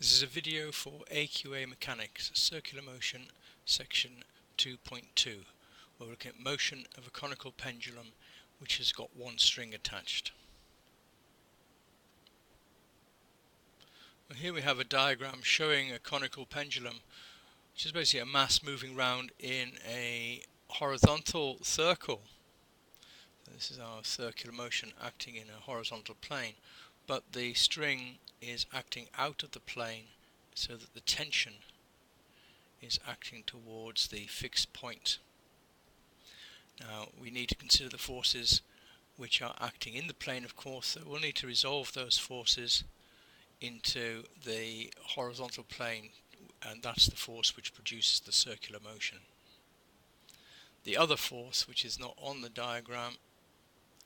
This is a video for AQA Mechanics, Circular Motion, Section 2.2, where we're looking at motion of a conical pendulum which has got one string attached. Well, here we have a diagram showing a conical pendulum, which is basically a mass moving round in a horizontal circle. This is our circular motion acting in a horizontal plane, but the string is acting out of the plane so that the tension is acting towards the fixed point. Now we need to consider the forces which are acting in the plane, of course, so we'll need to resolve those forces into the horizontal plane, and that's the force which produces the circular motion. The other force, which is not on the diagram,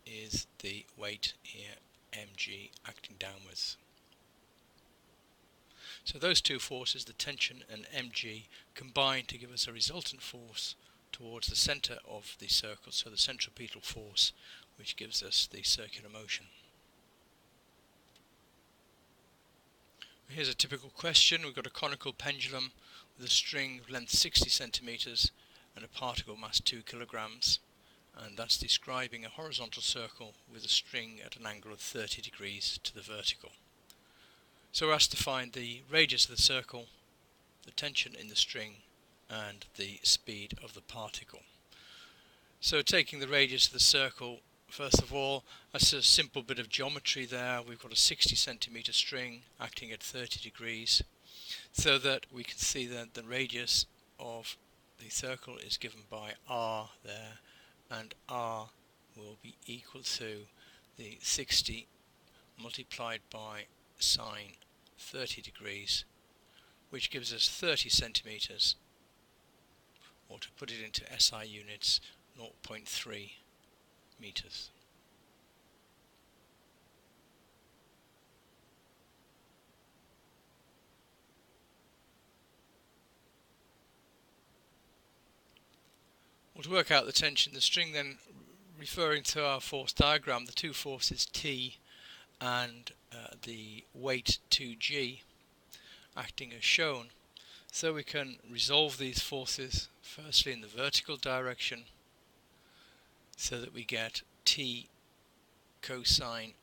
is the weight here, mg, acting downwards. So those two forces, the tension and mg, combine to give us a resultant force towards the centre of the circle, so the centripetal force, which gives us the circular motion. Here's a typical question. We've got a conical pendulum with a string of length 60 centimeters and a particle mass 2 kilograms, and that's describing a horizontal circle with a string at an angle of 30 degrees to the vertical. So we're asked to find the radius of the circle, the tension in the string, and the speed of the particle. So taking the radius of the circle, first of all, that's a simple bit of geometry there. We've got a 60 centimeter string acting at 30 degrees, so that we can see that the radius of the circle is given by r there, and r will be equal to the 60 multiplied by sine 30 degrees, which gives us 30 centimeters, or to put it into SI units, 0.3 meters. Well, to work out the tension, the string then, referring to our force diagram, the two forces T and the weight 2G acting as shown. So we can resolve these forces firstly in the vertical direction, so that we get T cosine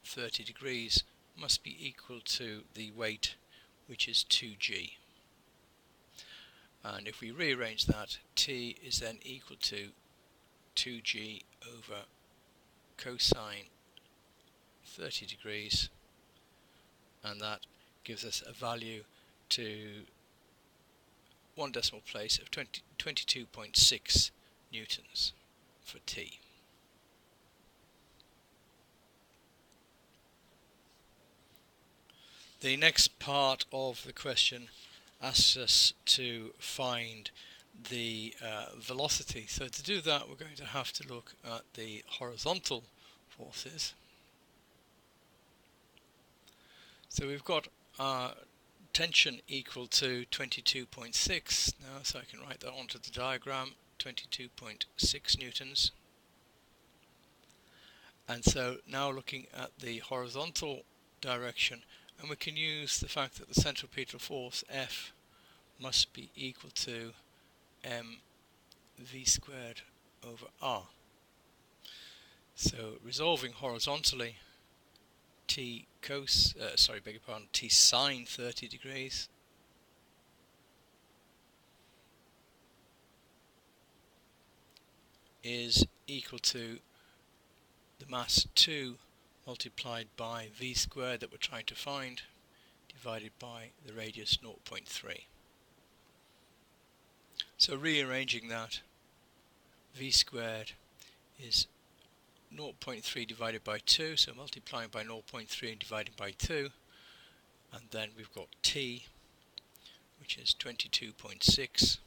30 degrees must be equal to the weight, which is 2G. And if we rearrange that, T is then equal to 2G over cosine 30 degrees, and that gives us a value to one decimal place of 22.6 newtons for T. The next part of the question asks us to find the velocity. So to do that, we're going to have to look at the horizontal forces. So we've got our tension equal to 22.6 now, so I can write that onto the diagram, 22.6 newtons. And so now looking at the horizontal direction, and we can use the fact that the centripetal force F must be equal to mv squared over r. So resolving horizontally, T sine 30 degrees is equal to the mass 2 multiplied by v squared that we're trying to find, divided by the radius 0.3. So rearranging that, v squared is 0.3 divided by 2, so multiplying by 0.3 and dividing by 2, and then we've got T, which is 22.6,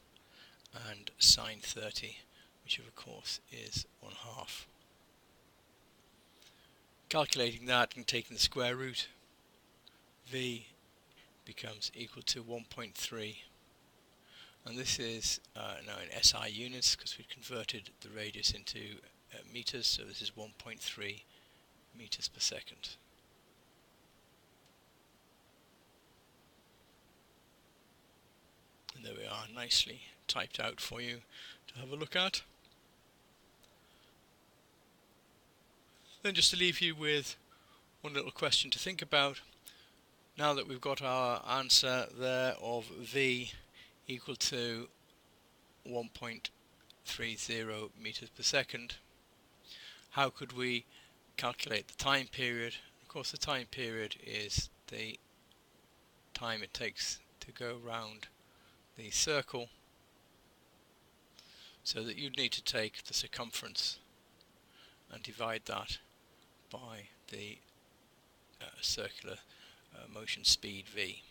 and sine 30, which of course is 1/2. Calculating that and taking the square root, V becomes equal to 1.3, and this is now in SI units because we've converted the radius into meters, so this is 1.3 meters per second. nicely typed out for you to have a look at. Then just to leave you with one little question to think about. Now that we've got our answer there of V equal to 1.30 meters per second, how could we calculate the time period? Of course, the time period is the time it takes to go round the circle, so that you'd need to take the circumference and divide that by the circular motion speed v.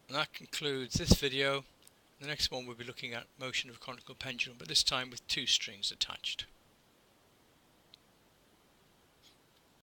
And that concludes this video. The next one we'll be looking at motion of a conical pendulum, but this time with two strings attached.